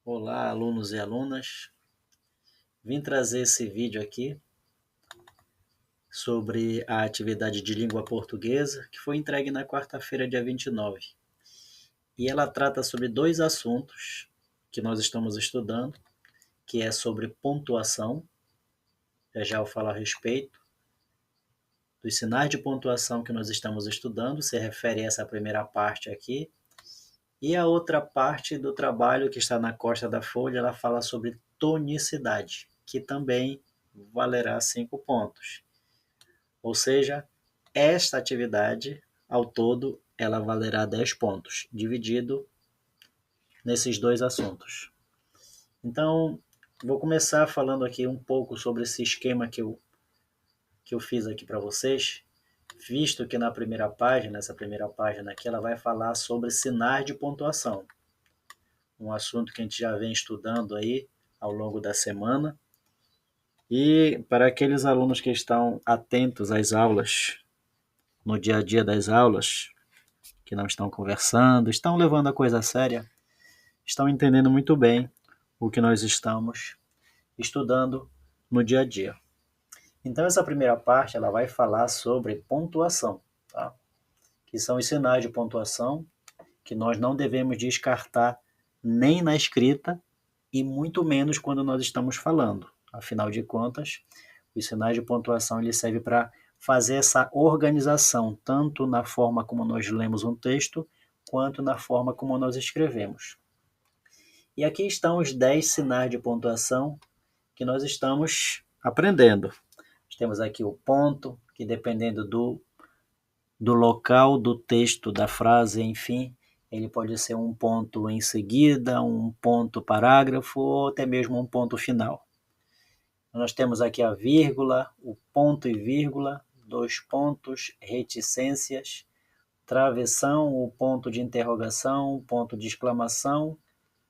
Olá, alunos e alunas. Vim trazer esse vídeo aqui sobre a atividade de língua portuguesa que foi entregue na quarta-feira, dia 29. E ela trata sobre dois assuntos que nós estamos estudando, que é sobre pontuação, já eu falo a respeito, dos sinais de pontuação que nós estamos estudando, se refere a essa primeira parte aqui, e a outra parte do trabalho que está na costa da folha, ela fala sobre tonicidade, que também valerá 5 pontos. Ou seja, esta atividade, ao todo, ela valerá 10 pontos, dividido nesses dois assuntos. Então, vou começar falando aqui um pouco sobre esse esquema que eu fiz aqui para vocês, visto que na primeira página, nessa primeira página aqui, ela vai falar sobre sinais de pontuação, um assunto que a gente já vem estudando aí ao longo da semana. E para aqueles alunos que estão atentos às aulas, no dia a dia das aulas, que não estão conversando, estão levando a coisa a séria, estão entendendo muito bem o que nós estamos estudando no dia a dia. Então essa primeira parte ela vai falar sobre pontuação, tá? Que são os sinais de pontuação que nós não devemos descartar nem na escrita e muito menos quando nós estamos falando. Afinal de contas, os sinais de pontuação ele serve para fazer essa organização, tanto na forma como nós lemos um texto, quanto na forma como nós escrevemos. E aqui estão os 10 sinais de pontuação que nós estamos aprendendo. Temos aqui o ponto, que dependendo do local do texto, da frase, enfim, ele pode ser um ponto em seguida, um ponto parágrafo ou até mesmo um ponto final. Nós temos aqui a vírgula, o ponto e vírgula, 2 pontos, reticências, travessão, o ponto de interrogação, ponto de exclamação,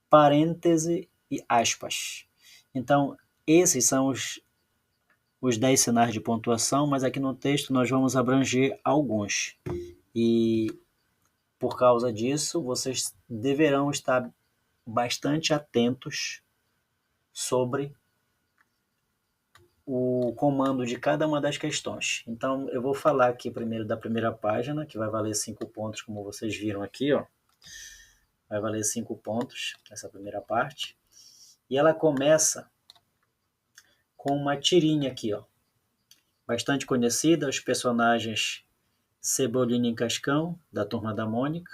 parêntese e aspas. Então, esses são os 10 sinais de pontuação, mas aqui no texto nós vamos abranger alguns. E por causa disso, vocês deverão estar bastante atentos sobre o comando de cada uma das questões. Então, eu vou falar aqui primeiro da primeira página, que vai valer 5 pontos, como vocês viram aqui, ó. Vai valer 5 pontos, essa primeira parte. E ela começa com uma tirinha aqui, ó. Bastante conhecida, os personagens Cebolinha e Cascão, da Turma da Mônica.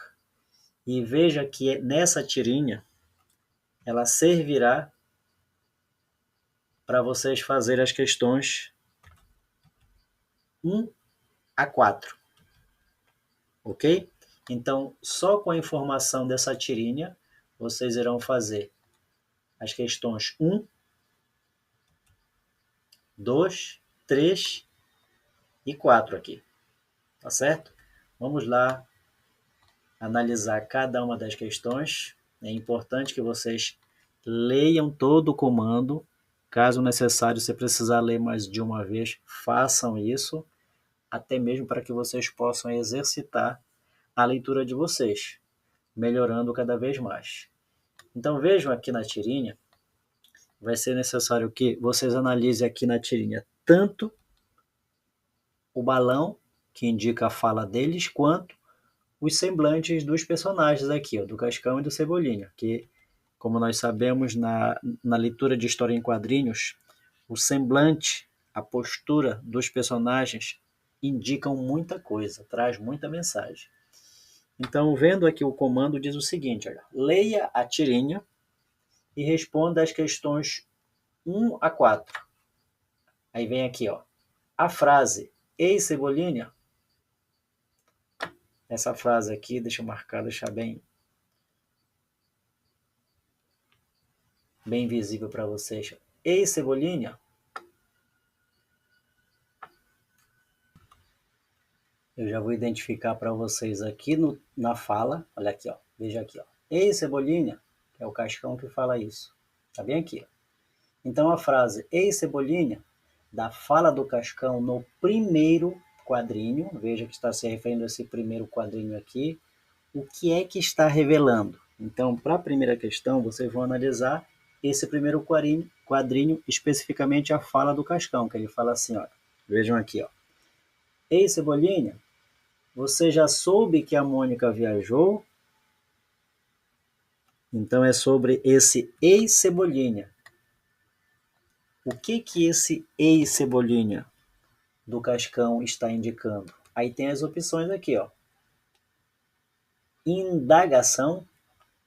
E veja que nessa tirinha, ela servirá para vocês fazerem as questões 1 a 4. Ok? Então, só com a informação dessa tirinha, vocês irão fazer as questões 1, 2, 3 e 4 aqui. Tá certo? Vamos lá analisar cada uma das questões. É importante que vocês leiam todo o comando. Caso necessário, se precisar ler mais de uma vez, façam isso, até mesmo para que vocês possam exercitar a leitura de vocês, melhorando cada vez mais. Então vejam aqui na tirinha, vai ser necessário que vocês analisem aqui na tirinha tanto o balão, que indica a fala deles, quanto os semblantes dos personagens aqui, ó, do Cascão e do Cebolinha, que, como nós sabemos, na leitura de história em quadrinhos, o semblante, a postura dos personagens indicam muita coisa, traz muita mensagem. Então, vendo aqui o comando, diz o seguinte, olha, leia a tirinha e responda as questões 1 a 4. Aí vem aqui, ó, a frase "Ei, Cebolinha", essa frase aqui, deixa eu marcar, deixar bem visível para vocês. "Ei, Cebolinha", eu já vou identificar para vocês aqui na fala, olha aqui, ó, veja aqui, ó. "Ei, Cebolinha", que é o Cascão que fala isso, tá bem aqui, ó. Então a frase "Ei, Cebolinha", da fala do Cascão no primeiro quadrinho, veja que está se referindo a esse primeiro quadrinho aqui, o que é que está revelando? Então, para a primeira questão, vocês vão analisar esse primeiro quadrinho, especificamente a fala do Cascão, que ele fala assim, ó, vejam aqui, ó. Ei, Cebolinha, você já soube que a Mônica viajou? Então é sobre esse Ei, Cebolinha. O que esse Ei, Cebolinha do Cascão está indicando? Aí tem as opções aqui, ó. Indagação.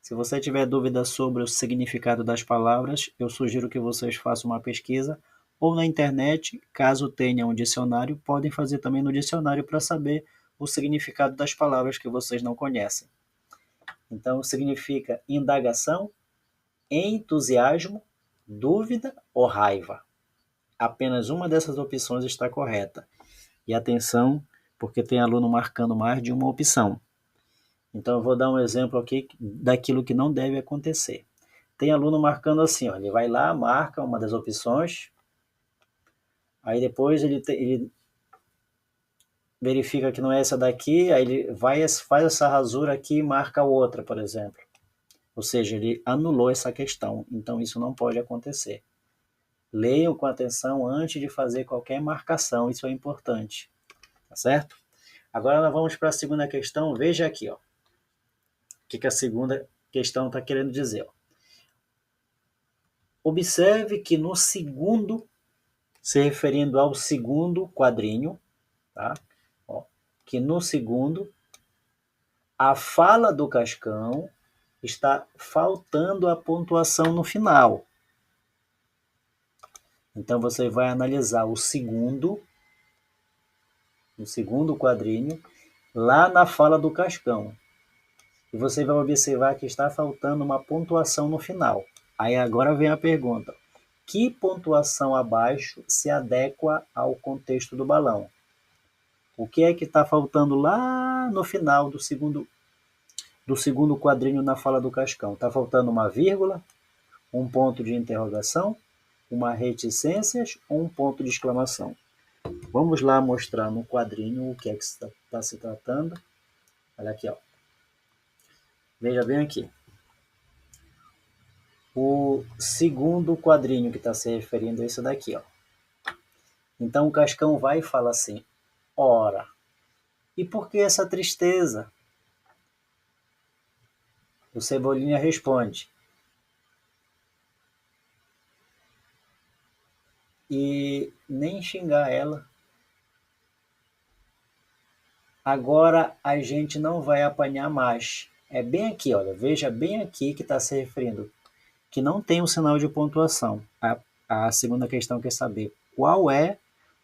Se você tiver dúvida sobre o significado das palavras, eu sugiro que vocês façam uma pesquisa ou na internet, caso tenha um dicionário, podem fazer também no dicionário para saber o significado das palavras que vocês não conhecem. Então, significa indagação, entusiasmo, dúvida ou raiva. Apenas uma dessas opções está correta. E atenção, porque tem aluno marcando mais de uma opção. Então, eu vou dar um exemplo aqui daquilo que não deve acontecer. Tem aluno marcando assim, ó, ele vai lá, marca uma das opções, aí depois ele verifica que não é essa daqui, aí ele faz essa rasura aqui e marca outra, por exemplo. Ou seja, ele anulou essa questão, então isso não pode acontecer. Leiam com atenção antes de fazer qualquer marcação, isso é importante, tá certo? Agora nós vamos para a segunda questão, veja aqui, ó. O que a segunda questão está querendo dizer, ó. Observe que no segundo, se referindo ao segundo quadrinho, tá? Ó, que no segundo, a fala do Cascão está faltando a pontuação no final. Então você vai analisar o segundo quadrinho, lá na fala do Cascão. E você vai observar que está faltando uma pontuação no final. Aí agora vem a pergunta: que pontuação abaixo se adequa ao contexto do balão? O que é que está faltando lá no final do segundo quadrinho na fala do Cascão? Está faltando uma vírgula, um ponto de interrogação, uma reticências ou um ponto de exclamação? Vamos lá mostrar no quadrinho o que é que está se tratando. Olha aqui, ó. Veja bem aqui. O segundo quadrinho que está se referindo a isso daqui, ó. Então o Cascão vai e fala assim: ora, e por que essa tristeza? O Cebolinha responde: e nem xingar ela. Agora a gente não vai apanhar mais. É bem aqui, olha, veja bem aqui que está se referindo, que não tem um sinal de pontuação. A segunda questão quer saber qual é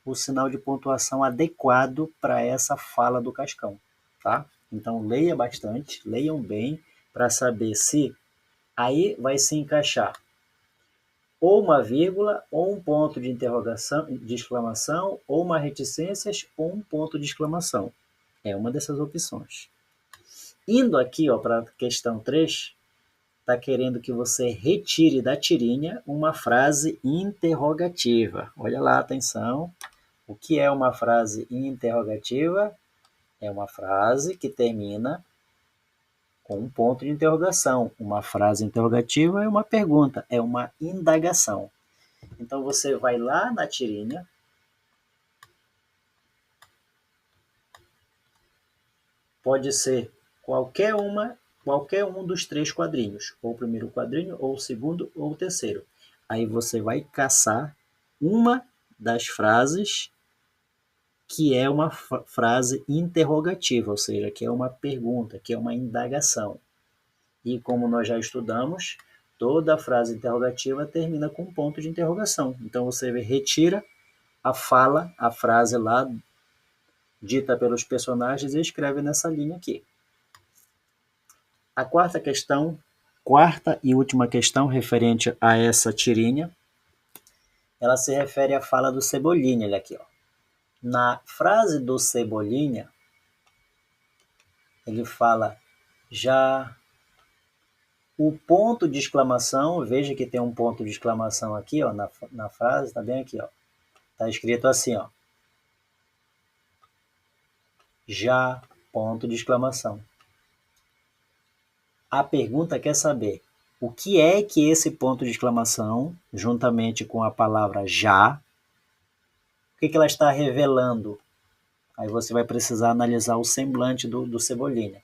o sinal de pontuação adequado para essa fala do Cascão, tá? Então leia bastante, leiam bem, para saber se aí vai se encaixar ou uma vírgula, ou um ponto de interrogação, de exclamação, ou uma reticências, ou um ponto de exclamação. É uma dessas opções. Indo aqui para a questão 3, está querendo que você retire da tirinha uma frase interrogativa. Olha lá, atenção. O que é uma frase interrogativa? É uma frase que termina com um ponto de interrogação. Uma frase interrogativa é uma pergunta, é uma indagação. Então você vai lá na tirinha, pode ser qualquer um dos 3 quadrinhos, ou o primeiro quadrinho, ou o segundo, ou o terceiro. Aí você vai caçar uma das frases que é uma frase interrogativa, ou seja, que é uma pergunta, que é uma indagação. E como nós já estudamos, toda frase interrogativa termina com um ponto de interrogação. Então você retira a fala, a frase lá dita pelos personagens e escreve nessa linha aqui. A quarta e última questão referente a essa tirinha, ela se refere à fala do Cebolinha, olha aqui, ó. Na frase do Cebolinha, ele fala já. O ponto de exclamação, veja que tem um ponto de exclamação aqui, ó, na frase, tá bem aqui, ó. Tá escrito assim, ó. Já, ponto de exclamação. A pergunta quer saber o que é que esse ponto de exclamação, juntamente com a palavra já, o que ela está revelando? Aí você vai precisar analisar o semblante do Cebolinha.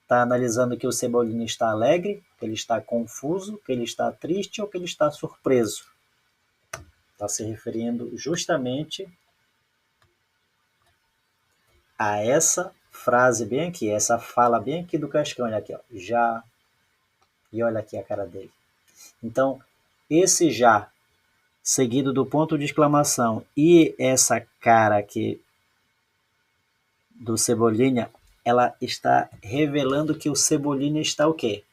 Está analisando que o Cebolinha está alegre, que ele está confuso, que ele está triste ou que ele está surpreso. Está se referindo justamente a essa frase bem aqui, essa fala bem aqui do Cascão. Olha aqui, ó, já. E olha aqui a cara dele. Então, esse já, seguido do ponto de exclamação e essa cara aqui do Cebolinha, ela está revelando que o Cebolinha está o quê?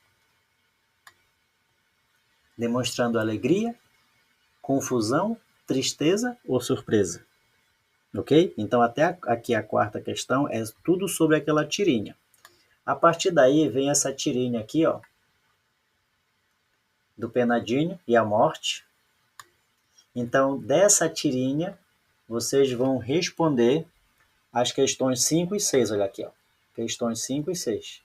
Demonstrando alegria, confusão, tristeza ou surpresa. Ok? Então, até aqui a quarta questão é tudo sobre aquela tirinha. A partir daí vem essa tirinha aqui, ó, do Penadinho e a morte. Então, dessa tirinha, vocês vão responder as questões 5 e 6. Olha aqui, ó. Questões 5 e 6.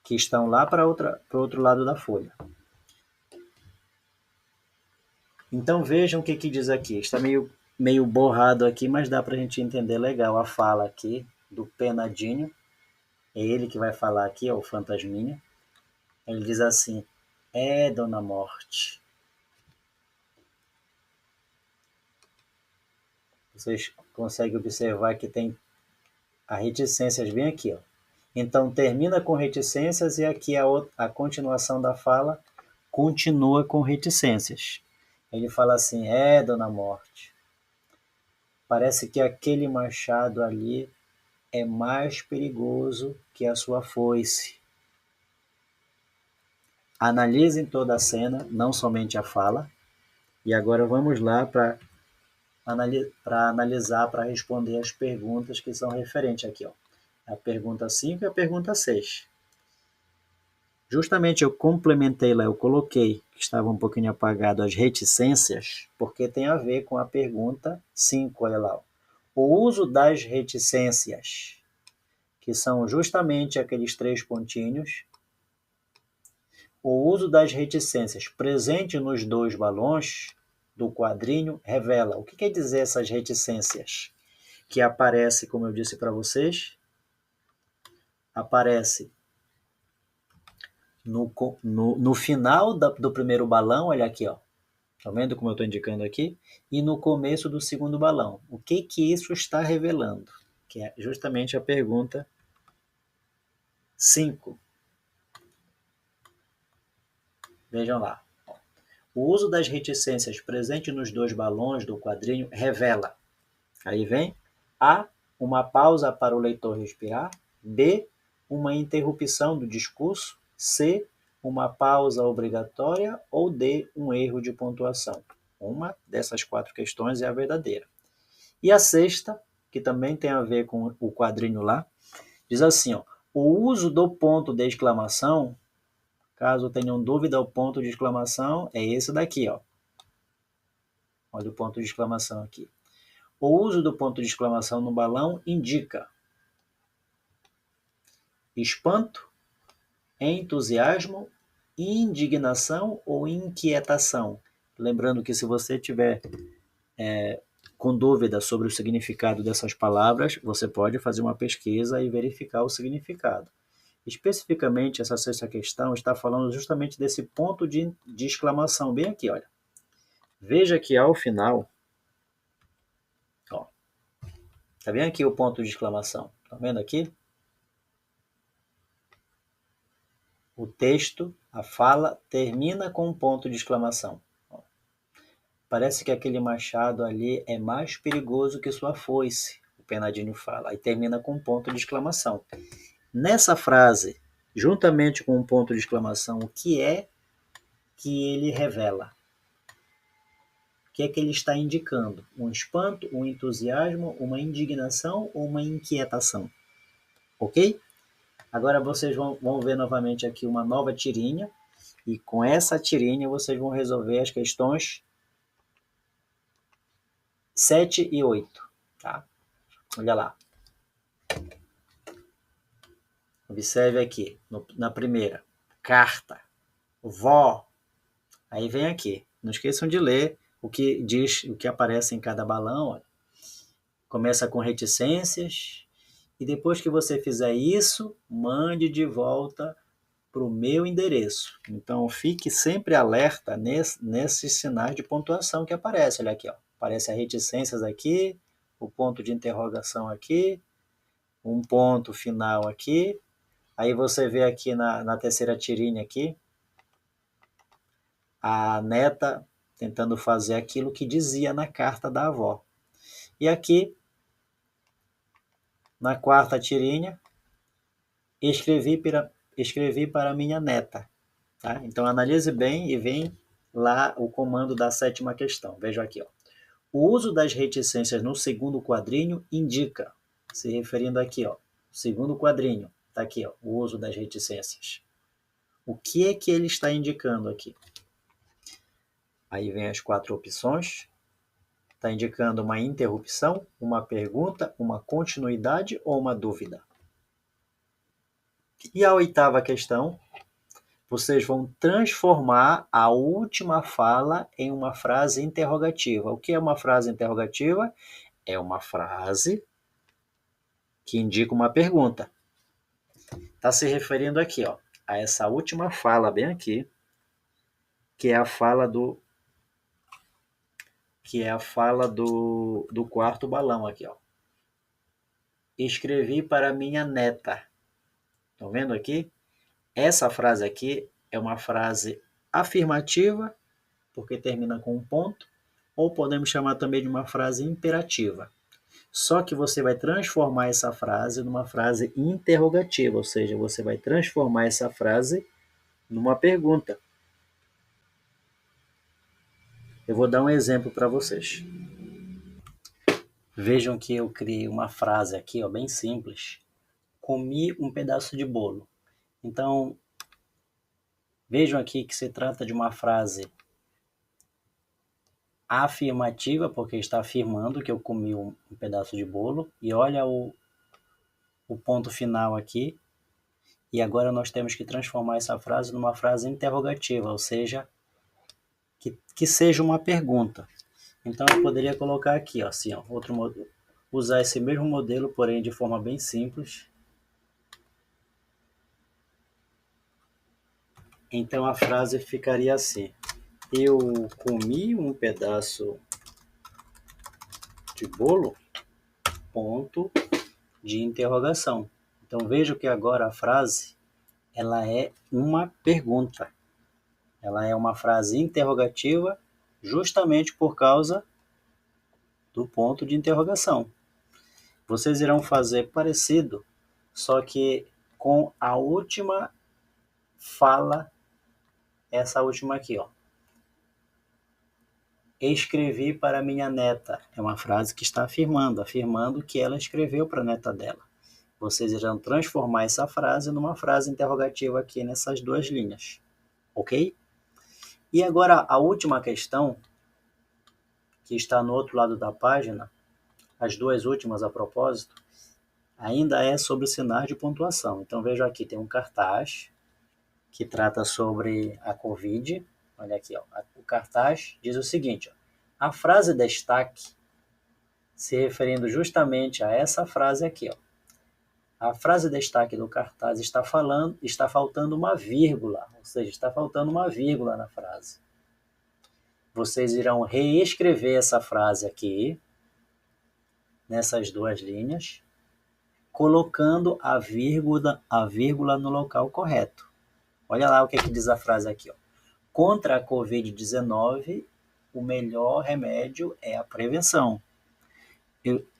Que estão lá para o outro lado da folha. Então, vejam o que diz aqui. Está meio borrado aqui, mas dá para a gente entender legal a fala aqui do Penadinho. É ele que vai falar aqui, ó, o fantasminha. Ele diz assim: é, Dona Morte. Vocês conseguem observar que tem a reticências bem aqui, ó. Então termina com reticências e aqui a continuação da fala continua com reticências. Ele fala assim: é, Dona Morte, parece que aquele machado ali é mais perigoso que a sua foice. Analisem toda a cena, não somente a fala. E agora vamos lá para analisar, para responder as perguntas que são referentes aqui, ó. A pergunta 5 e a pergunta 6. Justamente eu complementei lá, eu coloquei, que estava um pouquinho apagado, as reticências, porque tem a ver com a pergunta 5, olha lá. O uso das reticências, que são justamente aqueles 3 pontinhos. O uso das reticências presente nos 2 balões do quadrinho revela. O que quer dizer essas reticências? Que aparece, como eu disse para vocês, aparece no final do primeiro balão, olha aqui, ó. Tá vendo como eu estou indicando aqui? E no começo do segundo balão. O que isso está revelando? Que é justamente a pergunta 5. Vejam lá. O uso das reticências presente nos 2 balões do quadrinho revela. Aí vem A, uma pausa para o leitor respirar. B, uma interrupção do discurso. C, uma pausa obrigatória. Ou D, um erro de pontuação. Uma dessas 4 questões é a verdadeira. E a sexta, que também tem a ver com o quadrinho lá, diz assim, ó, o uso do ponto de exclamação, caso tenham dúvida, o ponto de exclamação é esse daqui, ó. Olha o ponto de exclamação aqui. O uso do ponto de exclamação no balão indica espanto, entusiasmo, indignação ou inquietação. Lembrando que se você tiver com dúvida sobre o significado dessas palavras, você pode fazer uma pesquisa e verificar o significado. Especificamente, essa sexta questão está falando justamente desse ponto de exclamação, bem aqui, olha. Veja que ao final, ó, tá vendo aqui o ponto de exclamação? Tá vendo aqui? O texto, a fala, termina com um ponto de exclamação. Parece que aquele machado ali é mais perigoso que sua foice, o Penadinho fala. Aí termina com um ponto de exclamação. Nessa frase, juntamente com um ponto de exclamação, o que é que ele revela? O que é que ele está indicando? Um espanto, um entusiasmo, uma indignação ou uma inquietação? Ok? Agora vocês vão ver novamente aqui uma nova tirinha. E com essa tirinha vocês vão resolver as questões 7 e 8. Tá? Olha lá. Observe aqui, na primeira, carta, vó. Aí vem aqui. Não esqueçam de ler o que diz, o que aparece em cada balão. Olha. Começa com reticências. E depois que você fizer isso, mande de volta para o meu endereço. Então, fique sempre alerta nesses sinais de pontuação que aparecem. Olha aqui, ó. Aparece as reticências aqui, o ponto de interrogação aqui, um ponto final aqui. Aí você vê aqui na terceira tirinha aqui, a neta tentando fazer aquilo que dizia na carta da avó. E aqui, na quarta tirinha, escrevi para minha neta. Tá? Então, analise bem e vem lá o comando da sétima questão. Veja aqui. Ó. O uso das reticências no segundo quadrinho indica, se referindo aqui, ó, segundo quadrinho, está aqui, ó, o uso das reticências. O que é que ele está indicando aqui? Aí vem as 4 opções. Está indicando uma interrupção, uma pergunta, uma continuidade ou uma dúvida. E a oitava questão, vocês vão transformar a última fala em uma frase interrogativa. O que é uma frase interrogativa? É uma frase que indica uma pergunta. Está se referindo aqui, ó, a essa última fala bem aqui, que é a fala do quarto balão aqui, ó. Escrevi para minha neta. Estão vendo aqui? Essa frase aqui é uma frase afirmativa, porque termina com um ponto, ou podemos chamar também de uma frase imperativa. Só que você vai transformar essa frase numa frase interrogativa, ou seja, você vai transformar essa frase numa pergunta. Eu vou dar um exemplo para vocês. Vejam que eu criei uma frase aqui, ó, bem simples. Comi um pedaço de bolo. Então, vejam aqui que se trata de uma frase afirmativa, porque está afirmando que eu comi um pedaço de bolo. E olha o ponto final aqui. E agora nós temos que transformar essa frase numa frase interrogativa, ou seja, que seja uma pergunta. Então eu poderia colocar aqui, ó, assim, ó, usar esse mesmo modelo, porém de forma bem simples. Então a frase ficaria assim: eu comi um pedaço de bolo, ponto de interrogação. Então vejo que agora a frase ela é uma pergunta. Ela é uma frase interrogativa justamente por causa do ponto de interrogação. Vocês irão fazer parecido, só que com a última fala, essa última aqui, ó. Escrevi para minha neta. É uma frase que está afirmando que ela escreveu para a neta dela. Vocês irão transformar essa frase numa frase interrogativa aqui nessas 2 linhas. Ok? E agora a última questão, que está no outro lado da página, as 2 últimas a propósito, ainda é sobre sinais de pontuação. Então veja aqui, tem um cartaz que trata sobre a Covid. Olha aqui, ó, o cartaz diz o seguinte, ó, a frase destaque, se referindo justamente a essa frase aqui, ó. A frase destaque do cartaz está faltando uma vírgula, ou seja, está faltando uma vírgula na frase. Vocês irão reescrever essa frase aqui, nessas 2 linhas, colocando a vírgula no local correto. Olha lá o que diz a frase aqui, ó. Contra a Covid-19, o melhor remédio é a prevenção.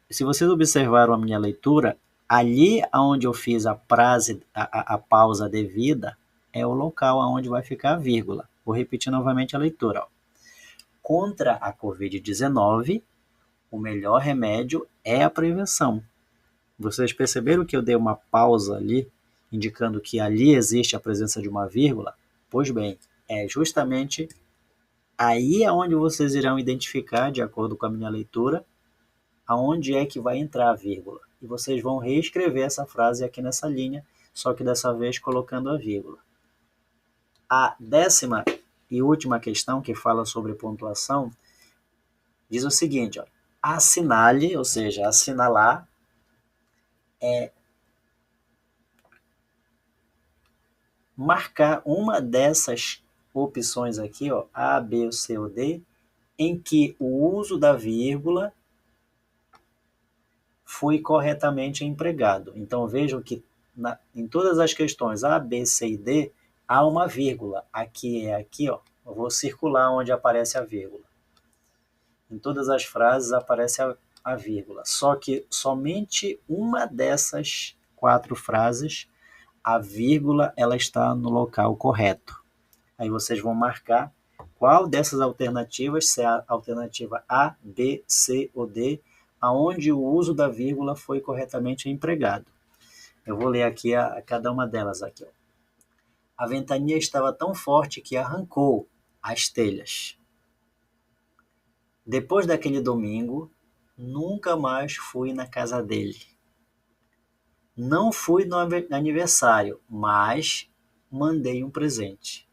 Se vocês observaram a minha leitura, ali onde eu fiz a pausa devida, é o local onde vai ficar a vírgula. Vou repetir novamente a leitura. Ó. Contra a Covid-19, o melhor remédio é a prevenção. Vocês perceberam que eu dei uma pausa ali, indicando que ali existe a presença de uma vírgula? Pois bem, é justamente aí onde vocês irão identificar, de acordo com a minha leitura, aonde é que vai entrar a vírgula. e vocês vão reescrever essa frase aqui nessa linha, só que dessa vez colocando a vírgula. A 10ª e última questão, que fala sobre pontuação, diz o seguinte, ó, assinale, ou seja, assinalar, é marcar uma dessas opções aqui, ó, A, B, C ou D, em que o uso da vírgula foi corretamente empregado. Então vejam que em todas as questões A, B, C e D, há uma vírgula. Aqui é aqui, ó. Eu vou circular onde aparece a vírgula. Em todas as frases aparece a vírgula. Só que somente uma dessas 4 frases, a vírgula ela está no local correto. Aí vocês vão marcar qual dessas alternativas, se é a alternativa A, B, C ou D, aonde o uso da vírgula foi corretamente empregado. Eu vou ler aqui a cada uma delas. Aqui, ó. A ventania estava tão forte que arrancou as telhas. Depois daquele domingo, nunca mais fui na casa dele. Não fui no aniversário, mas mandei um presente.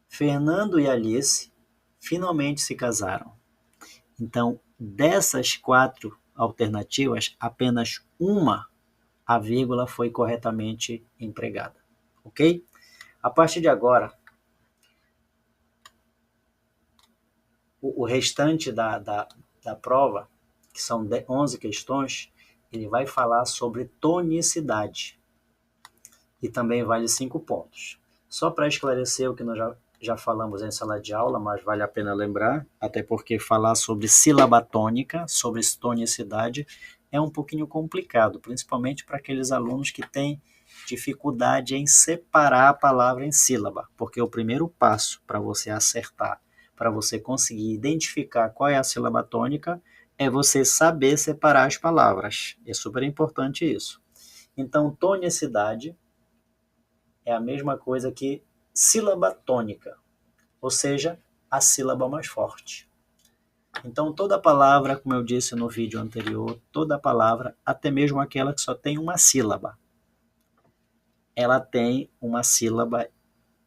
Fernando e Alice finalmente se casaram. Então, dessas 4 alternativas, apenas uma, a vírgula foi corretamente empregada. Ok? A partir de agora, o restante da prova, que são 11 questões, ele vai falar sobre tonicidade. E também vale 5 pontos. Só para esclarecer o que nós já falamos em sala de aula, mas vale a pena lembrar, até porque falar sobre sílaba tônica, sobre tonicidade, é um pouquinho complicado, principalmente para aqueles alunos que têm dificuldade em separar a palavra em sílaba, porque o primeiro passo para você acertar, para você conseguir identificar qual é a sílaba tônica, é você saber separar as palavras. É super importante isso. Então, tonicidade é a mesma coisa que sílaba tônica, ou seja, a sílaba mais forte. Então, toda palavra, como eu disse no vídeo anterior, toda palavra, até mesmo aquela que só tem uma sílaba, ela tem uma sílaba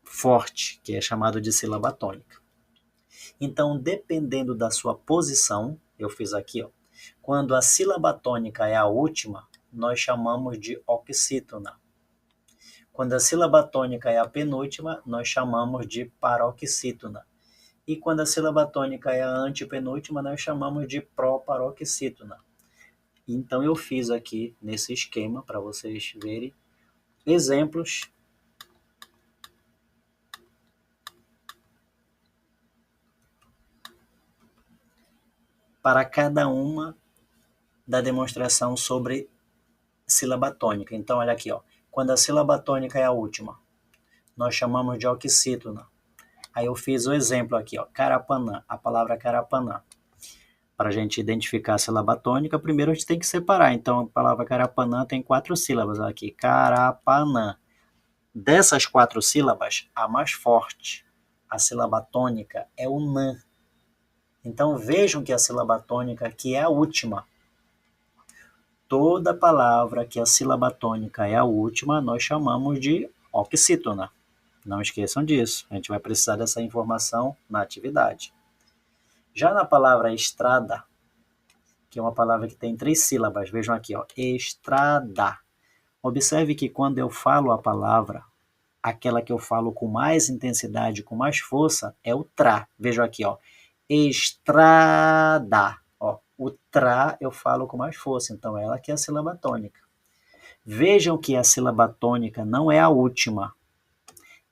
forte, que é chamada de sílaba tônica. Então, dependendo da sua posição, eu fiz aqui, ó, quando a sílaba tônica é a última, nós chamamos de oxítona. Quando a sílaba tônica é a penúltima, nós chamamos de paroxítona. E quando a sílaba tônica é a antepenúltima, nós chamamos de proparoxítona. Então eu fiz aqui nesse esquema para vocês verem exemplos para cada uma da demonstração sobre sílaba tônica. Então olha aqui, ó. Quando a sílaba tônica é a última, nós chamamos de oxítona. Aí eu fiz o exemplo aqui, ó, Carapanã, a palavra Carapanã. Para a gente identificar a sílaba tônica, primeiro a gente tem que separar. Então, a palavra Carapanã tem 4 sílabas aqui, Carapanã. Dessas 4 sílabas, a mais forte, a sílaba tônica, é o nã. Então, vejam que a sílaba tônica aqui é a última. Toda palavra que a sílaba tônica é a última, nós chamamos de oxítona. Não esqueçam disso. A gente vai precisar dessa informação na atividade. Já na palavra estrada, que é uma palavra que tem 3 sílabas, vejam aqui, ó, estrada. Observe que quando eu falo a palavra, aquela que eu falo com mais intensidade, com mais força, é o tra. Vejam aqui, ó, estrada. Ó, o tra eu falo com mais força, então ela que é a sílaba tônica. Vejam que a sílaba tônica não é a última,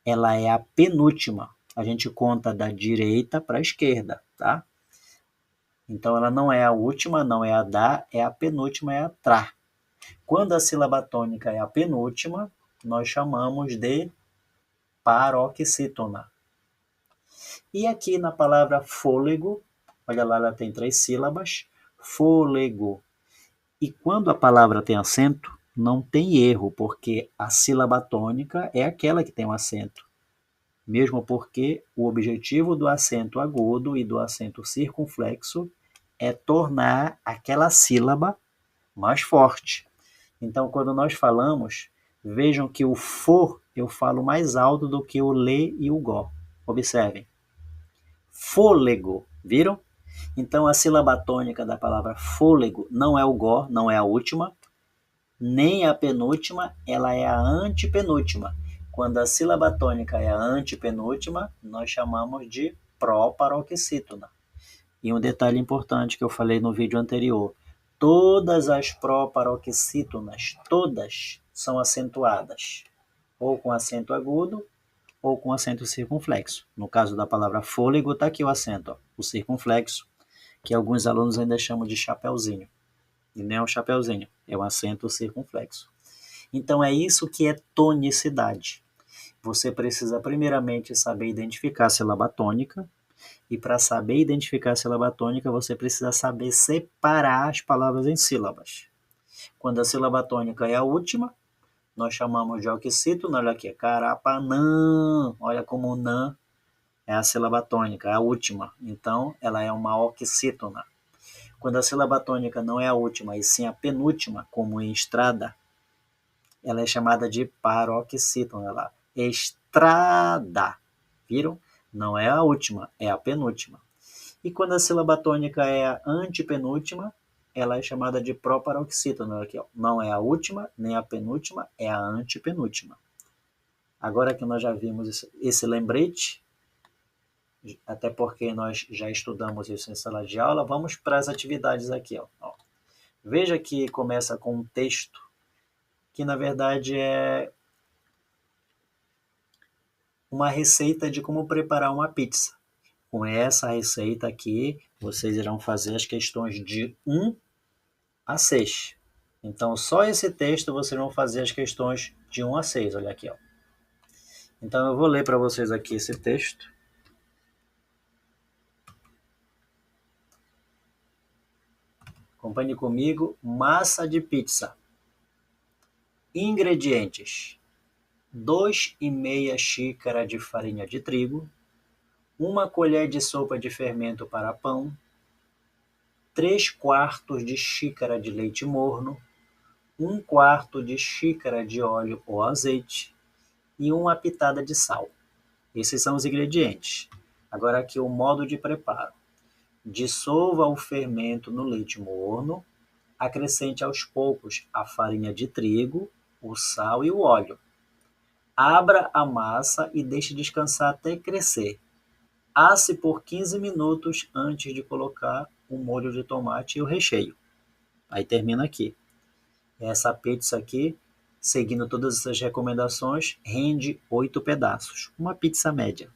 ela é a penúltima. A gente conta da direita para a esquerda, tá? Então ela não é a última, não é a da, é a penúltima, é a tra. Quando a sílaba tônica é a penúltima, nós chamamos de paroxítona. E aqui na palavra fôlego, olha lá, ela tem 3 sílabas, fôlego. E quando a palavra tem acento, não tem erro, porque a sílaba tônica é aquela que tem um acento. Mesmo porque o objetivo do acento agudo e do acento circunflexo é tornar aquela sílaba mais forte. Então, quando nós falamos, vejam que o for eu falo mais alto do que o lê e o gó. Observem. Fôlego, viram? Então, a sílaba tônica da palavra fôlego não é o gó, não é a última, nem a penúltima, ela é a antepenúltima. Quando a sílaba tônica é a antepenúltima, nós chamamos de pró-paroxítona. E um detalhe importante que eu falei no vídeo anterior, todas as pró-paroxítonas, todas são acentuadas, ou com acento agudo, ou com acento circunflexo. No caso da palavra fôlego, está aqui o acento, ó, o circunflexo, que alguns alunos ainda chamam de chapeuzinho. E não é um chapeuzinho, é um acento circunflexo. Então é isso que é tonicidade. Você precisa primeiramente saber identificar a sílaba tônica, e para saber identificar a sílaba tônica, você precisa saber separar as palavras em sílabas. Quando a sílaba tônica é a última, nós chamamos de oxítona, olha aqui, carapanã, olha como o nã é a sílaba tônica, é a última, então ela é uma oxítona. Quando a sílaba tônica não é a última, e sim a penúltima, como em estrada, ela é chamada de paroxítona, ela estrada, viram? Não é a última, é a penúltima. E quando a sílaba tônica é a antepenúltima, ela é chamada de proparoxítona. Aqui, ó. Não é a última, nem a penúltima, é a antepenúltima. Agora que nós já vimos esse lembrete, até porque nós já estudamos isso em sala de aula, vamos para as atividades aqui. Ó. Veja que começa com um texto, que na verdade é uma receita de como preparar uma pizza. Com essa receita aqui, vocês irão fazer as questões de 1 a 6. Então, só esse texto vocês vão fazer as questões de 1 a 6. Olha aqui, ó. Então, eu vou ler para vocês aqui esse texto. Acompanhe comigo. Massa de pizza. Ingredientes: 2,5 xícaras de farinha de trigo, 1 colher de sopa de fermento para pão, 3/4 de xícara de leite morno, 1/4 de xícara de óleo ou azeite e 1 pitada de sal. Esses são os ingredientes. Agora aqui o modo de preparo. Dissolva o fermento no leite morno, acrescente aos poucos a farinha de trigo, o sal e o óleo. Abra a massa e deixe descansar até crescer. Asse por 15 minutos antes de colocar o molho de tomate e o recheio. Aí termina aqui. Essa pizza aqui, seguindo todas essas recomendações, rende 8 pedaços. Uma pizza média.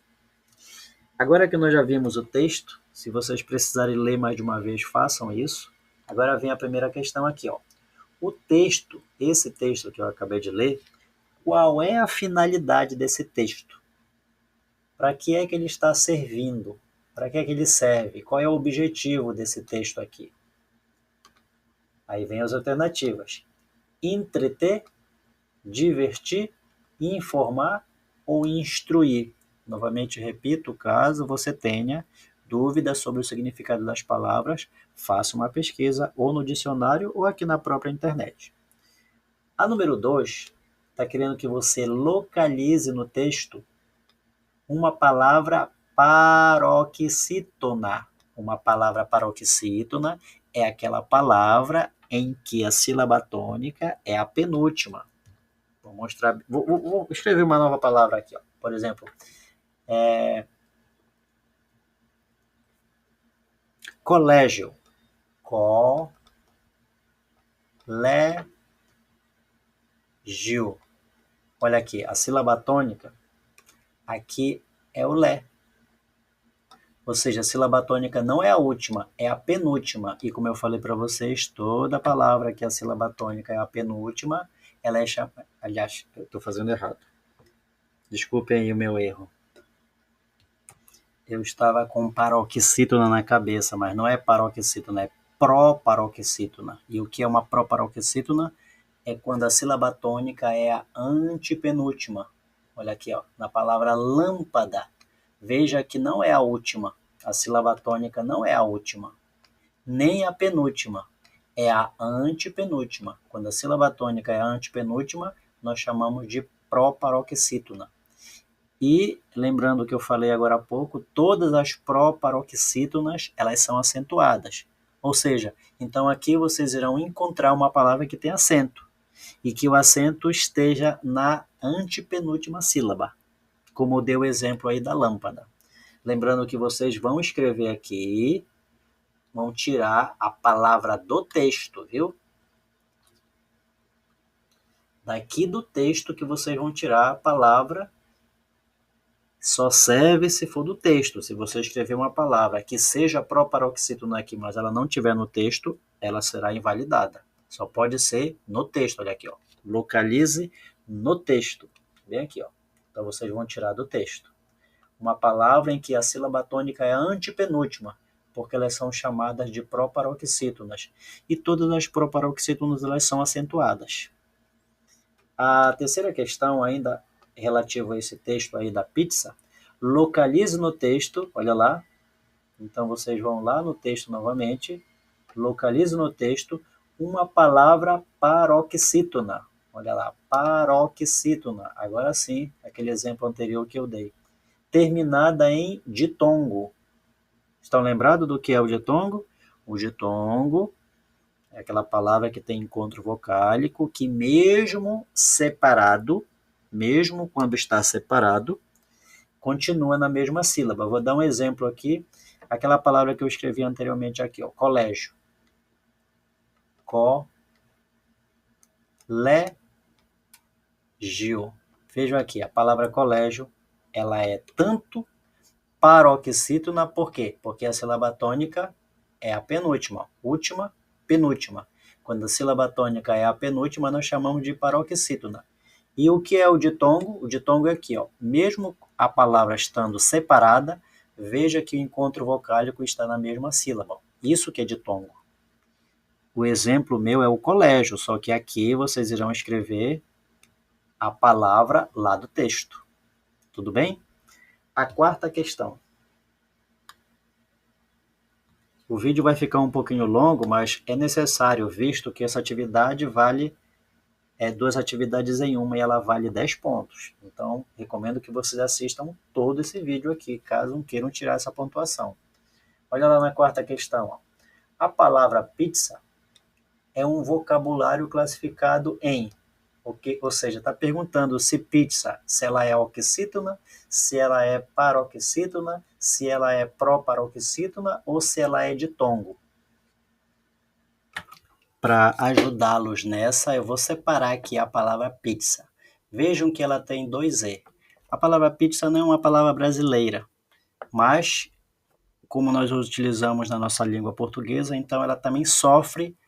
Agora que nós já vimos o texto, se vocês precisarem ler mais de uma vez, façam isso. Agora vem a primeira questão aqui, ó. O texto, esse texto que eu acabei de ler, qual é a finalidade desse texto? Para que é que ele está servindo? Para que é que ele serve? Qual é o objetivo desse texto aqui? Aí vem as alternativas. Entreter, divertir, informar ou instruir. Novamente repito, caso você tenha dúvidas sobre o significado das palavras, faça uma pesquisa ou no dicionário ou aqui na própria internet. A número 2 está querendo que você localize no texto uma palavra paroxítona. Uma palavra paroxítona é aquela palavra em que a sílaba tônica é a penúltima. Vou mostrar, vou escrever uma nova palavra aqui, ó. Por exemplo, colégio. Colégio. Olha aqui, a sílaba tônica aqui é o lé. Ou seja, a sílaba tônica não é a última, é a penúltima. E como eu falei para vocês, toda palavra que a sílaba tônica é a penúltima, ela é chamada... Aliás, eu estou fazendo errado. Desculpem aí o meu erro. Eu estava com paroxítona na cabeça, mas não é paroxítona, é proparoxítona. E o que é uma proparoxítona? É quando a sílaba tônica é a antepenúltima. Olha aqui, ó, na palavra lâmpada. Veja que não é a última. A sílaba tônica não é a última, nem a penúltima. é a antepenúltima. Quando a sílaba tônica é a antepenúltima, nós chamamos de proparoxítona. E, lembrando o que eu falei agora há pouco, todas as proparoxítonas, elas são acentuadas. Ou seja, então aqui vocês irão encontrar uma palavra que tem acento, e que o acento esteja na antepenúltima sílaba, como deu o exemplo aí da lâmpada. Lembrando que vocês vão escrever aqui, vão tirar a palavra do texto, viu? Daqui do texto que vocês vão tirar a palavra, só serve se for do texto. Se você escrever uma palavra que seja proparoxítona aqui, mas ela não tiver no texto, ela será invalidada. Só pode ser no texto, olha aqui, ó. Localize no texto. Bem aqui, ó. Então vocês vão tirar do texto. Uma palavra em que a sílaba tônica é a antepenúltima, porque elas são chamadas de proparoxítonas. E todas as proparoxítonas elas são acentuadas. A terceira questão, ainda relativa a esse texto aí da pizza, localize no texto, olha lá, então vocês vão lá no texto novamente, localize no texto uma palavra paroxítona, olha lá, paroxítona, agora sim, aquele exemplo anterior que eu dei, terminada em ditongo. Estão lembrados do que é o ditongo? O ditongo é aquela palavra que tem encontro vocálico que mesmo separado, mesmo quando está separado, continua na mesma sílaba. Vou dar um exemplo aqui, aquela palavra que eu escrevi anteriormente aqui, ó, colégio. Colégio. Vejam aqui, a palavra colégio, ela é tanto paroxítona, por quê? Porque a sílaba tônica é a penúltima, última, penúltima. Quando a sílaba tônica é a penúltima, nós chamamos de paroxítona. E o que é o ditongo? O ditongo é aqui, ó. Mesmo a palavra estando separada, veja que o encontro vocálico está na mesma sílaba. Isso que é ditongo. O exemplo meu é o colégio, só que aqui vocês irão escrever a palavra lá do texto. Tudo bem? A quarta questão. O vídeo vai ficar um pouquinho longo, mas é necessário, visto que essa atividade vale 2 atividades em uma e ela vale 10 pontos. Então, recomendo que vocês assistam todo esse vídeo aqui, caso queiram tirar essa pontuação. Olha lá na quarta questão. Ó. A palavra pizza é um vocabulário classificado em, ou seja, está perguntando se pizza, se ela é oxítona, se ela é paroxítona, se ela é proparoxítona ou se ela é ditongo. Para ajudá-los nessa, eu vou separar aqui a palavra pizza. Vejam que ela tem 2 E. A palavra pizza não é uma palavra brasileira, mas como nós utilizamos na nossa língua portuguesa, então ela também sofre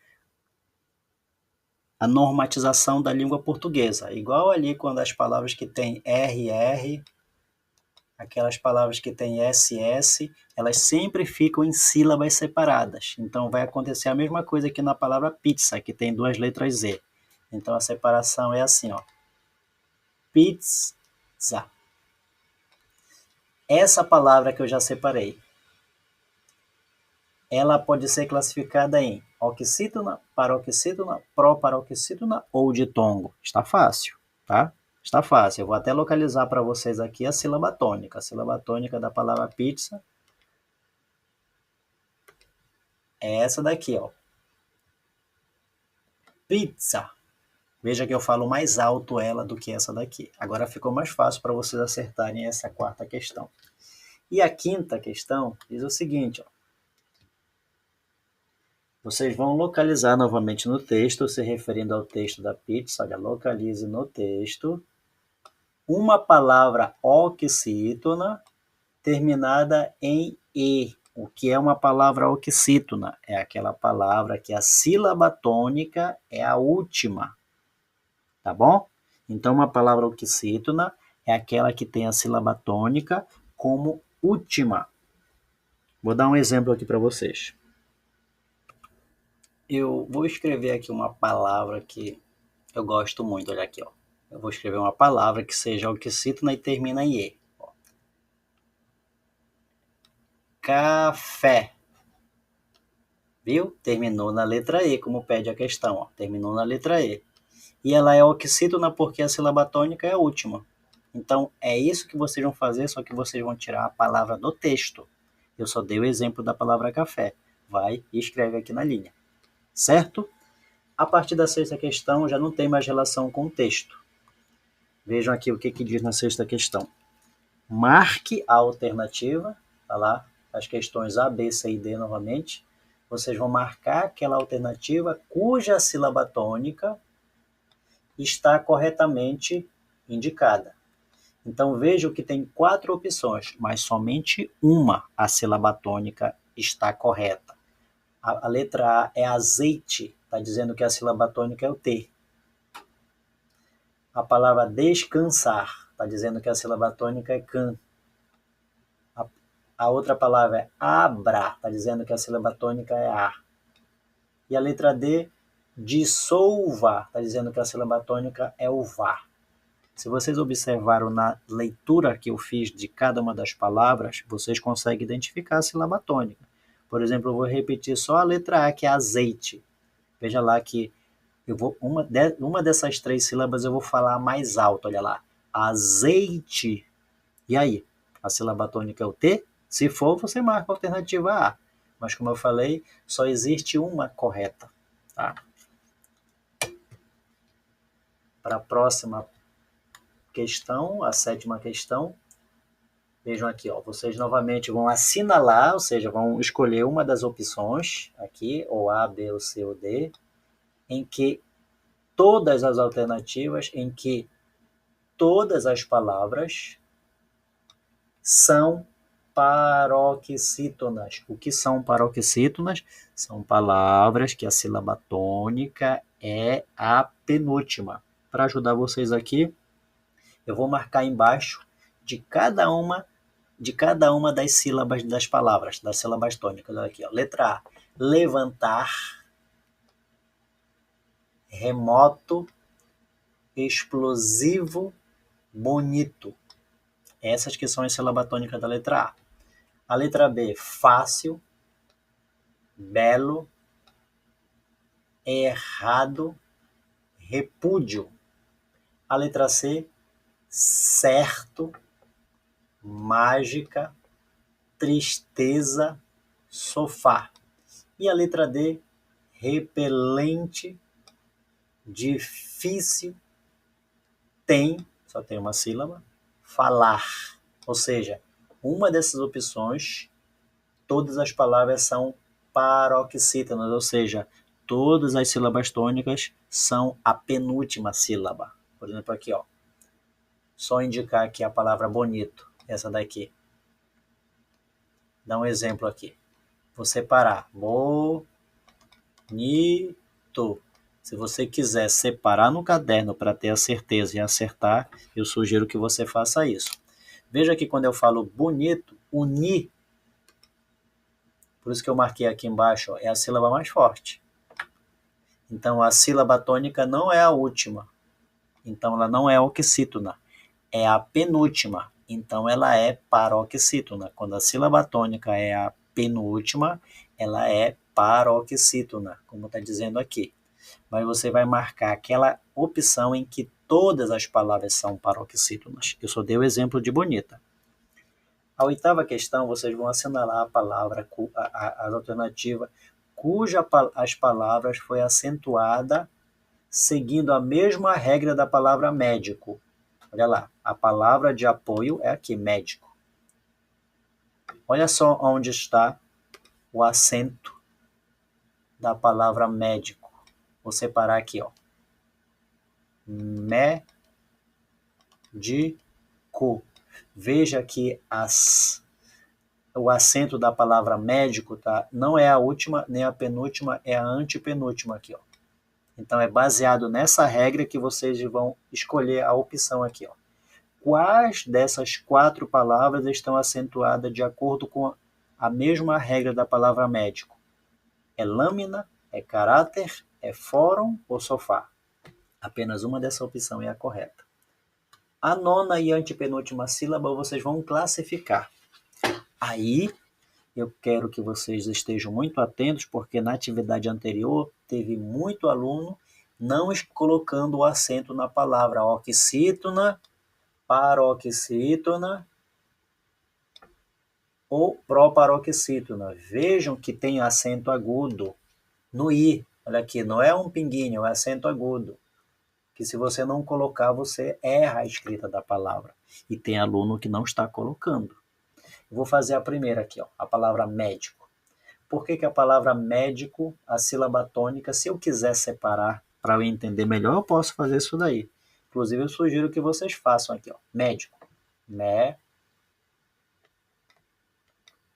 a normatização da língua portuguesa. Igual ali quando as palavras que têm RR, aquelas palavras que têm SS, elas sempre ficam em sílabas separadas. Então vai acontecer a mesma coisa aqui na palavra pizza, que tem 2 letras Z. Então a separação é assim, ó. Pizza. Essa palavra que eu já separei, ela pode ser classificada em oxítona, paroxítona, proparoxítona ou ditongo. Está fácil, tá? Está fácil. Eu vou até localizar para vocês aqui a sílaba tônica. A sílaba tônica da palavra pizza é essa daqui, ó. Pizza. Veja que eu falo mais alto ela do que essa daqui. Agora ficou mais fácil para vocês acertarem essa quarta questão. E a quinta questão diz o seguinte, ó. Vocês vão localizar novamente no texto, se referindo ao texto da pizza, olha, localize no texto uma palavra oxítona terminada em E. O que é uma palavra oxítona? É aquela palavra que a sílaba tônica é a última, tá bom? Então, uma palavra oxítona é aquela que tem a sílaba tônica como última. Vou dar um exemplo aqui para vocês. Eu vou escrever aqui uma palavra que eu gosto muito, olha aqui, ó. Eu vou escrever uma palavra que seja oxítona e termina em E. Ó. Café. Viu? Terminou na letra E, como pede a questão. Ó. Terminou na letra E. E ela é oxítona porque a sílaba tônica é a última. Então, é isso que vocês vão fazer, só que vocês vão tirar a palavra do texto. Eu só dei o exemplo da palavra café. Vai e escreve aqui na linha. Certo? A partir da sexta questão, já não tem mais relação com o texto. Vejam aqui o que diz na sexta questão. Marque a alternativa. Tá lá as questões A, B, C e D novamente. Vocês vão marcar aquela alternativa cuja sílaba tônica está corretamente indicada. Então vejo que tem 4 opções, mas somente uma a sílaba tônica está correta. A letra A é azeite, está dizendo que a sílaba tônica é o T. A palavra descansar, está dizendo que a sílaba tônica é can. A outra palavra é abra, está dizendo que a sílaba tônica é a. E a letra D, dissolva, está dizendo que a sílaba tônica é o vá. Se vocês observaram na leitura que eu fiz de cada uma das palavras, vocês conseguem identificar a sílaba tônica. Por exemplo, eu vou repetir só a letra A, que é azeite. Veja lá que eu vou uma dessas 3 sílabas eu vou falar mais alto, olha lá. Azeite. E aí? A sílaba tônica é o T? Se for, você marca a alternativa A. Mas como eu falei, só existe uma correta. Tá? Para a próxima questão, a 7ª questão, vejam aqui, ó, vocês novamente vão assinalar, ou seja, vão escolher uma das opções aqui, ou A, B, ou C, ou D, em que todas as alternativas, em que todas as palavras são paroxítonas. O que são paroxítonas? São palavras que a sílaba tônica é a penúltima. Para ajudar vocês aqui, eu vou marcar embaixo de cada uma das sílabas das palavras, das sílabas tônicas. Olha aqui, ó. Letra A, levantar, remoto, explosivo, bonito. Essas que são as sílabas tônicas da letra A. A letra B, fácil, belo, errado, repúdio. A letra C, certo, mágica, tristeza, sofá. E a letra D, repelente, difícil, só tem uma sílaba, falar. Ou seja, uma dessas opções, todas as palavras são paroxítonas, ou seja, todas as sílabas tônicas são a penúltima sílaba. Por exemplo, aqui, ó. Só indicar aqui a palavra bonito, essa daqui. Dá um exemplo aqui. Vou separar. Bonito. Se você quiser separar no caderno para ter a certeza e acertar, eu sugiro que você faça isso. Veja que quando eu falo bonito, o ni, por isso que eu marquei aqui embaixo, ó, é a sílaba mais forte. Então a sílaba tônica não é a última. Então ela não é oxítona. É a penúltima. Então ela é paroxítona. Quando a sílaba tônica é a penúltima, ela é paroxítona, como está dizendo aqui. Mas você vai marcar aquela opção em que todas as palavras são paroxítonas. Eu só dei o exemplo de bonita. A 8ª questão, vocês vão assinalar a palavra, a alternativa, cuja as palavras foi acentuada seguindo a mesma regra da palavra médico. Olha lá, a palavra de apoio é aqui, médico. Olha só onde está o acento da palavra médico. Vou separar aqui, ó. Médico. Veja que o acento da palavra médico, tá? Não é a última nem a penúltima, é a antepenúltima aqui, ó. Então é baseado nessa regra que vocês vão escolher a opção aqui, ó. Quais dessas 4 palavras estão acentuadas de acordo com a mesma regra da palavra médico? É lâmina, é caráter, é fórum ou sofá? Apenas uma dessa opção é a correta. A 9ª e antepenúltima sílaba vocês vão classificar. Aí Eu quero que vocês estejam muito atentos, porque na atividade anterior teve muito aluno não colocando o acento na palavra oxítona, paroxítona ou proparoxítona. Vejam que tem acento agudo no i. Olha aqui, não é um pinguinho, é acento agudo. Que se você não colocar, você erra a escrita da palavra. E tem aluno que não está colocando. Vou fazer a primeira aqui, ó, a palavra médico. Por que a palavra médico, a sílaba tônica, se eu quiser separar para eu entender melhor, eu posso fazer isso daí. Inclusive, eu sugiro que vocês façam aqui, ó, médico. Mé,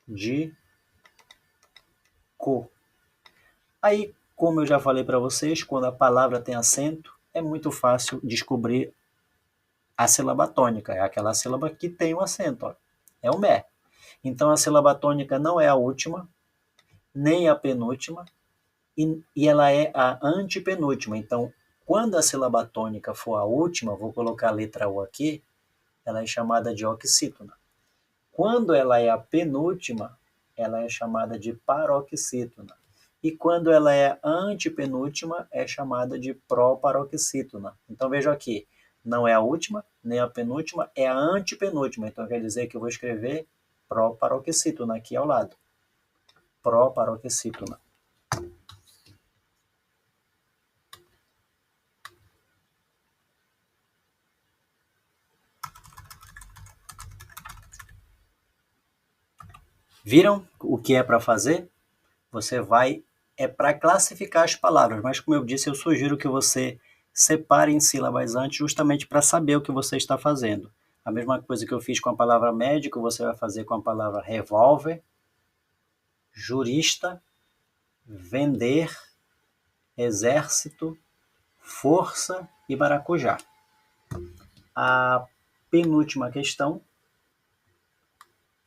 de, co. Aí, como eu já falei para vocês, quando a palavra tem acento, é muito fácil descobrir a sílaba tônica. É aquela sílaba que tem o acento, ó. É o mé. Então, a sílaba tônica não é a última, nem a penúltima, e ela é a antepenúltima. Então, quando a sílaba tônica for a última, vou colocar a letra U aqui, ela é chamada de oxítona. Quando ela é a penúltima, ela é chamada de paroxítona. E quando ela é a antepenúltima, é chamada de proparoxítona. Então, vejam aqui, não é a última, nem a penúltima, é a antepenúltima. Então, quer dizer que eu vou escrever proparoxítona aqui ao lado. Proparoxítona. Viram o que é para fazer? Você vai, é para classificar as palavras, mas como eu disse, eu sugiro que você separe em sílabas antes, justamente para saber o que você está fazendo. A mesma coisa que eu fiz com a palavra médico, você vai fazer com a palavra revólver, jurista, vender, exército, força e maracujá. A penúltima questão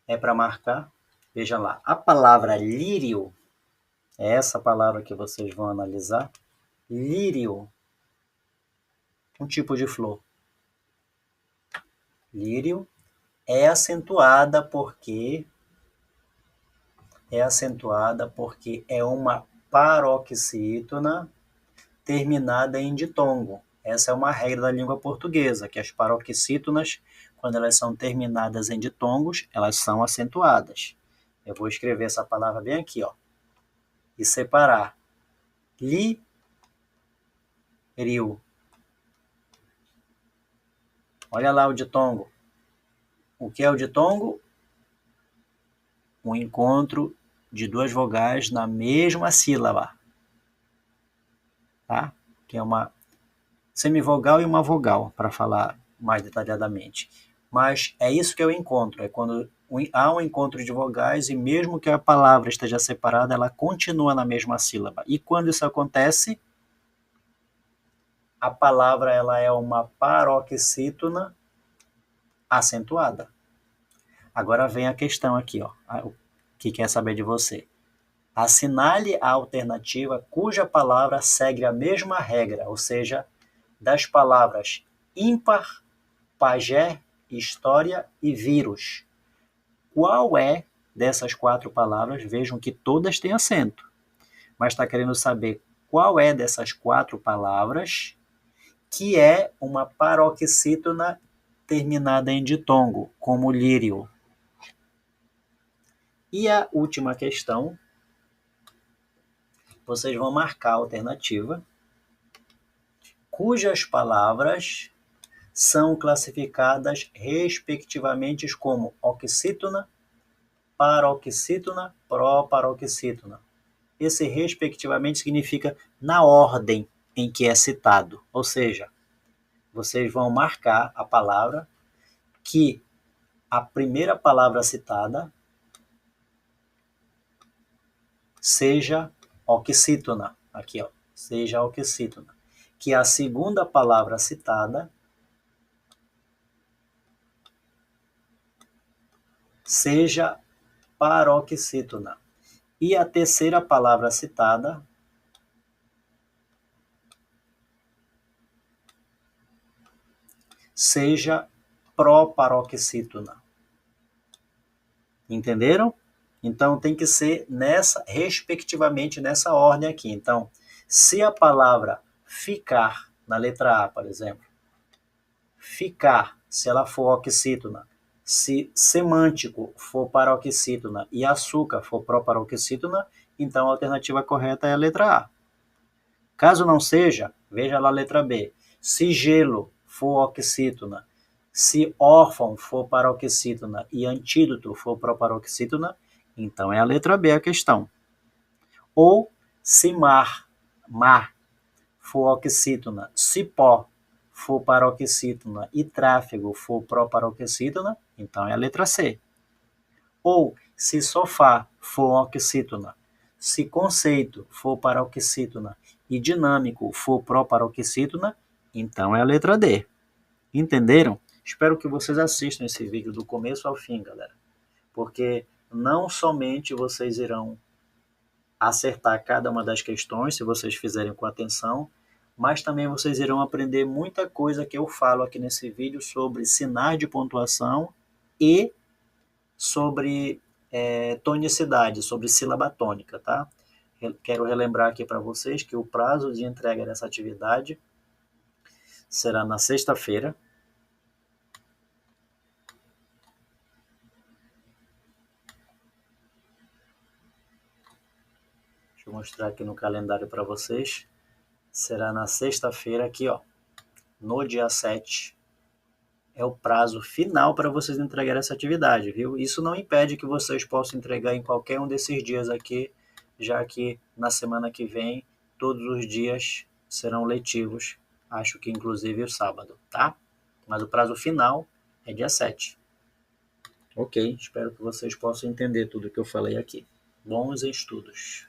é para marcar. Veja lá, a palavra lírio, é essa palavra que vocês vão analisar. Lírio, um tipo de flor. Lírio é acentuada porque é uma paroxítona terminada em ditongo. Essa é uma regra da língua portuguesa, que as paroxítonas, quando elas são terminadas em ditongos, elas são acentuadas. Eu vou escrever essa palavra bem aqui, ó, e separar. Lírio. Olha lá o ditongo. O que é o ditongo? Um encontro de duas vogais na mesma sílaba. Tá? Que é uma semivogal e uma vogal, para falar mais detalhadamente. Mas é isso que é o encontro, é quando há um encontro de vogais e mesmo que a palavra esteja separada, ela continua na mesma sílaba. E quando isso acontece, a palavra ela é uma paroxítona acentuada. Agora vem a questão aqui, ó, o que quer saber de você. Assinale a alternativa cuja palavra segue a mesma regra, ou seja, das palavras ímpar, pajé, história e vírus. Qual é dessas quatro palavras? Vejam que todas têm acento, mas está querendo saber qual é dessas quatro palavras que é uma paroxítona terminada em ditongo, como lírio. E a última questão, vocês vão marcar a alternativa, cujas palavras são classificadas respectivamente como oxítona, paroxítona, proparoxítona. Esse respectivamente significa na ordem em que é citado, ou seja, vocês vão marcar a palavra que a primeira palavra citada seja oxítona, aqui ó, seja oxítona, que a segunda palavra citada seja paroxítona e a terceira palavra citada seja proparoxítona. Entenderam? Então, tem que ser respectivamente nessa ordem aqui. Então, se a palavra ficar, na letra A, por exemplo, ficar, se ela for oxítona, se semântico for paroxítona e açúcar for proparoxítona, então a alternativa correta é a letra A. Caso não seja, veja lá a letra B. Se gelo for oxítona, se órfão for paroxítona e antídoto for proparoxítona, então é a letra B a questão. Ou se mar for oxítona, se pó for paroxítona e tráfego for proparoxítona, então é a letra C. Ou se sofá for oxítona, se conceito for paroxítona e dinâmico for proparoxítona, então é a letra D. Entenderam? Espero que vocês assistam esse vídeo do começo ao fim, galera. Porque não somente vocês irão acertar cada uma das questões, se vocês fizerem com atenção, mas também vocês irão aprender muita coisa que eu falo aqui nesse vídeo sobre sinais de pontuação e sobre tonicidade, sobre sílaba tônica, tá? Quero relembrar aqui para vocês que o prazo de entrega dessa atividade será na sexta-feira. Deixa eu mostrar aqui no calendário para vocês. Será na sexta-feira aqui, ó, no dia 7. É o prazo final para vocês entregarem essa atividade, viu? Isso não impede que vocês possam entregar em qualquer um desses dias aqui, já que na semana que vem todos os dias serão letivos, acho que inclusive o sábado, tá? Mas o prazo final é dia 7. Ok, espero que vocês possam entender tudo que eu falei aqui. Bons estudos!